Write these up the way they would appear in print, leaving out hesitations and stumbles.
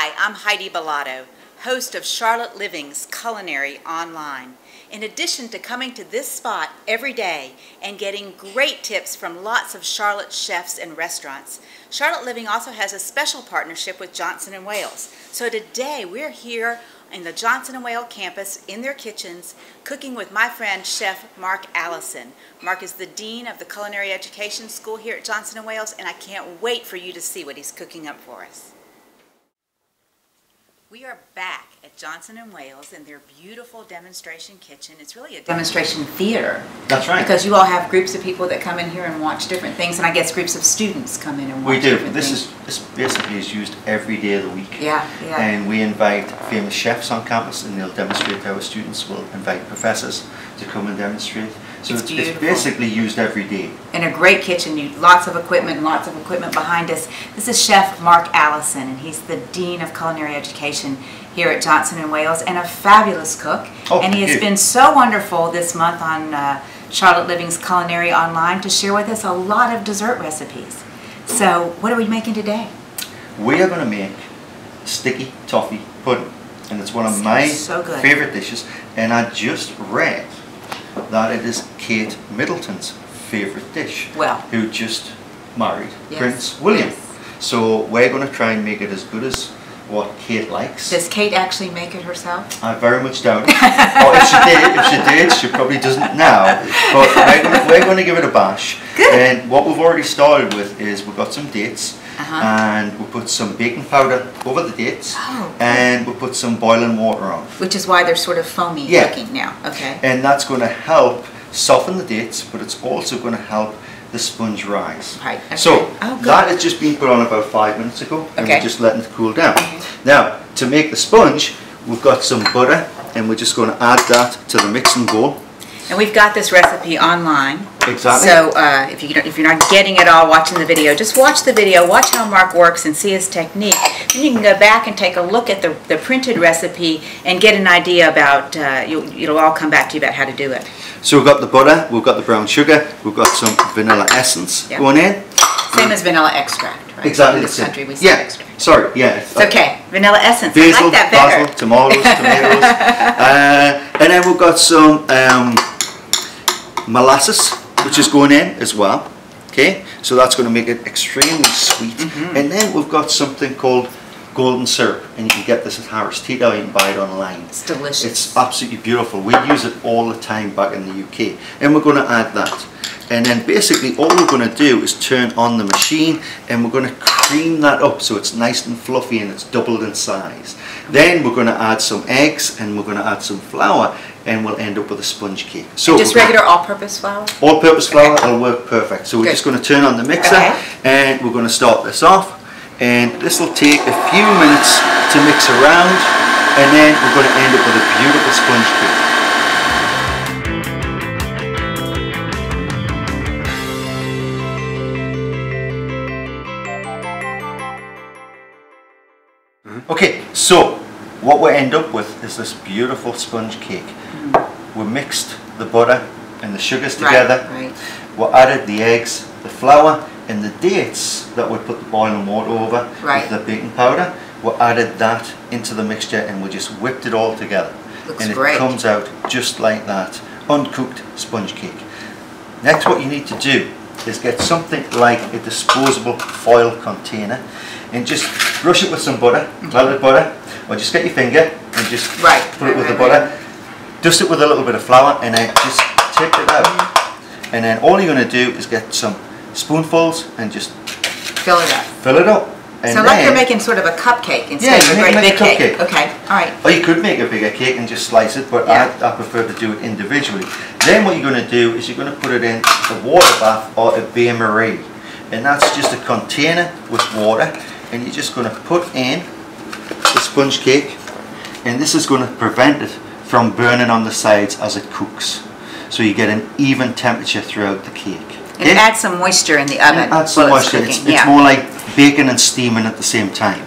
Hi, I'm Heidi Billotto, host of Charlotte Living's Culinary Online. In addition to coming to this spot every day and getting great tips from lots of Charlotte chefs and restaurants, Charlotte Living also has a special partnership with Johnson & Wales. So today we're here in the Johnson & Wales campus in their kitchens cooking with my friend Chef Mark Allison. Mark is the Dean of the Culinary Education School here at Johnson & Wales, and I can't wait for you to see what he's cooking up for us. We are back at Johnson & Wales in their beautiful demonstration kitchen. It's really a demonstration theater. That's right. Because you all have groups of people that come in here and watch different things, and I guess groups of students come in and watch different things. This basically is used every day of the week. Yeah. And we invite famous chefs on campus, and they'll demonstrate to our students. We'll invite professors to come and demonstrate. So it's basically used every day. In a great kitchen, lots of equipment behind us. This is Chef Mark Allison, and he's the Dean of Culinary Education here at Johnson & Wales, and a fabulous cook. And he has been so wonderful this month on Charlotte Living's Culinary Online to share with us a lot of dessert recipes. So what are we making today? We are going to make sticky toffee pudding, and it's one of my favorite dishes, and I just read that it is Kate Middleton's favourite dish, who just married Prince William. So we're going to try and make it as good as what Kate likes. Does Kate actually make it herself? I very much doubt it. Or if she did, she probably doesn't now. But we're going to give it a bash. Good. And what we've already started with is we've got some dates, and we put some baking powder over the dates, and we put some boiling water on. Which is why they're sort of foamy looking now. Okay. And that's going to help soften the dates, but it's also going to help the sponge rise. Right. Okay. So that has just been put on about 5 minutes ago, and we're just letting it cool down. Now, to make the sponge, we've got some butter, and we're just going to add that to the mixing bowl. And we've got this recipe online. Exactly. So if you're not getting it all watching the video, just watch the video, watch how Mark works and see his technique. Then you can go back and take a look at the printed recipe and get an idea about, it'll all come back to you about how to do it. So we've got the butter, we've got the brown sugar, we've got some vanilla essence going in. Same as vanilla extract, right? Exactly. In this country we say extract. Sorry, It's okay. Vanilla essence. Basil, I like that better. basil, tomatoes, and then we've got some molasses, which is going in as well. Okay, so that's going to make it extremely sweet. And then we've got something called golden syrup, and you can get this at Harris Teeter. You can buy it online. It's delicious. It's absolutely beautiful. We use it all the time back in the UK, and we're going to add that. And then basically all we're going to do is turn on the machine, and we're going to cream that up so it's nice and fluffy and it's doubled in size. Then we're going to add some eggs, and we're going to add some flour, and we'll end up with a sponge cake. So just regular all-purpose flour? All-purpose flour will work perfect. So we're just going to turn on the mixer, and we're going to start this off. And this will take a few minutes to mix around, and then we're going to end up with a beautiful sponge cake. Okay, so what we end up with is this beautiful sponge cake. We mixed the butter and the sugars together. We added the eggs, the flour, and the dates that we put the boiling water over with the baking powder. We added that into the mixture, and we just whipped it all together. And it comes out just like that, uncooked sponge cake. Next, what you need to do is get something like a disposable foil container, and just brush it with some butter, melted butter, or just get your finger and just put it with the butter. Dust it with a little bit of flour, and then just take it out. And then all you're going to do is get some spoonfuls and just fill it up. Fill it up. And so like you're making sort of a cupcake instead of a great big cake. Okay, all right. Or you could make a bigger cake and just slice it, but I prefer to do it individually. Then what you're going to do is you're going to put it in a water bath or a bain-marie. And that's just a container with water, and you're just going to put in the sponge cake, and this is going to prevent it from burning on the sides as it cooks. So you get an even temperature throughout the cake. And add some moisture in the oven. Add some moisture. It's more like baking and steaming at the same time.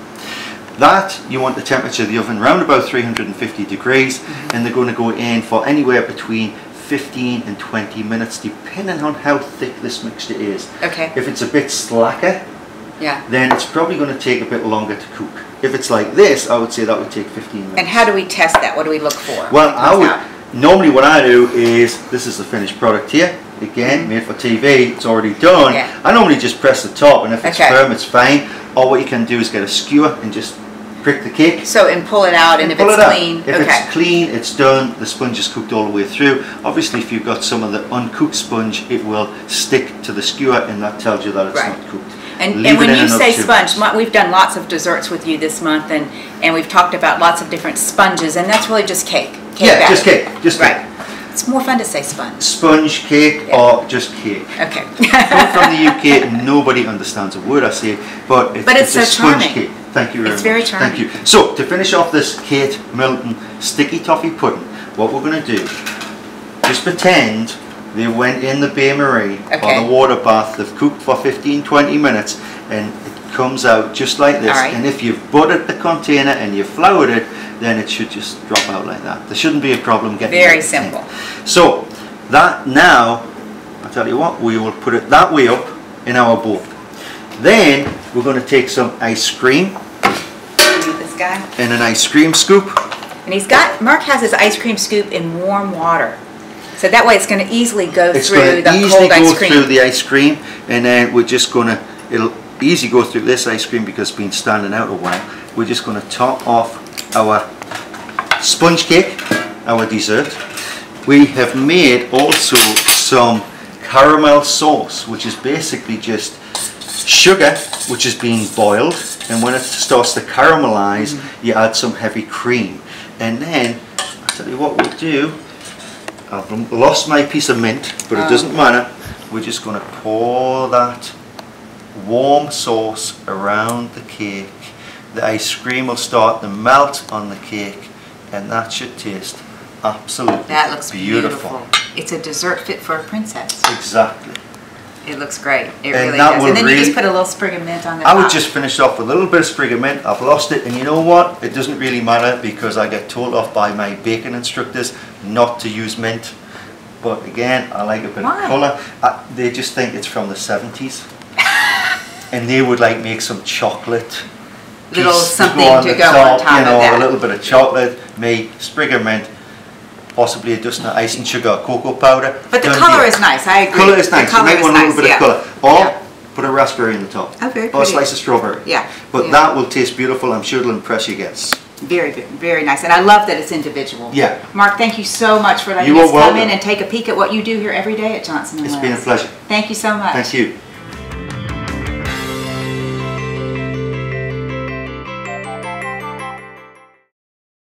That, you want the temperature of the oven around about 350 degrees, and they're going to go in for anywhere between 15 and 20 minutes, depending on how thick this mixture is. Okay. If it's a bit slacker, then it's probably going to take a bit longer to cook. If it's like this, I would say that would take 15 minutes. And how do we test that? What do we look for? Well, normally what I do is, this is the finished product here. Again, made for TV, it's already done. Yeah. I normally just press the top, and if it's firm, it's fine. Or what you can do is get a skewer and just prick the cake. So, and pull it out, and if it's clean. If it's clean, it's done. The sponge is cooked all the way through. Obviously, if you've got some of the uncooked sponge, it will stick to the skewer, and that tells you that it's not cooked. And when you say sponge, we've done lots of desserts with you this month, and we've talked about lots of different sponges, and that's really just cake. Yeah, just cake. Just cake. It's more fun to say sponge. Sponge, cake, or just cake. Okay. Coming from the UK, nobody understands a word I say, but it's so a sponge charming. cake. Thank you very much. It's very charming. Thank you. So, to finish off this Kate Middleton Sticky Toffee Pudding, what we're going to do, just pretend they went in the bain-marie or the water bath, they've cooked for 15-20 minutes, and it comes out just like this. And if you've buttered the container and you've floured it, then it should just drop out like that. There shouldn't be a problem getting it. Very simple. So that now, I'll tell you what, we will put it that way up in our bowl. Then we're going to take some ice cream. This guy. And an ice cream scoop. And Mark has his ice cream scoop in warm water. So that way it's going to easily go through the cold ice cream. It's going to easily go through the ice cream, and then we're just going to, it'll easily go through this ice cream because it's been standing out a while. We're just going to top off our sponge cake, our dessert. We have made also some caramel sauce, which is basically just sugar which has been boiled, and when it starts to caramelize, you add some heavy cream. And then, I'll tell you what we'll do. I've lost my piece of mint, but it doesn't matter. We're just going to pour that warm sauce around the cake. The ice cream will start to melt on the cake, and that should taste absolutely beautiful. That looks beautiful. It's a dessert fit for a princess. Exactly. It looks great. It really does. And then you just put a little sprig of mint on the top. I would just finish off with a little bit of sprig of mint. I've lost it, and you know what? It doesn't really matter because I get told off by my baking instructors not to use mint. But again, I like a bit of colour. They just think it's from the 70s. And they would like make some chocolate. Little something to go on top of that. A little bit of chocolate, me, sprig of mint, possibly a dozen of icing sugar, cocoa powder. But the colour is nice, I agree. Colour is nice, you might want a little bit of colour. Or put a raspberry in the top. Oh, very pretty. Or a slice of strawberry. Yeah. But that will taste beautiful, I'm sure it'll impress your guests. Very good, very nice. And I love that it's individual. Yeah. Mark, thank you so much for letting us come in and take a peek at what you do here every day at Johnson & Wales. It's been a pleasure. Thank you so much. Thank you.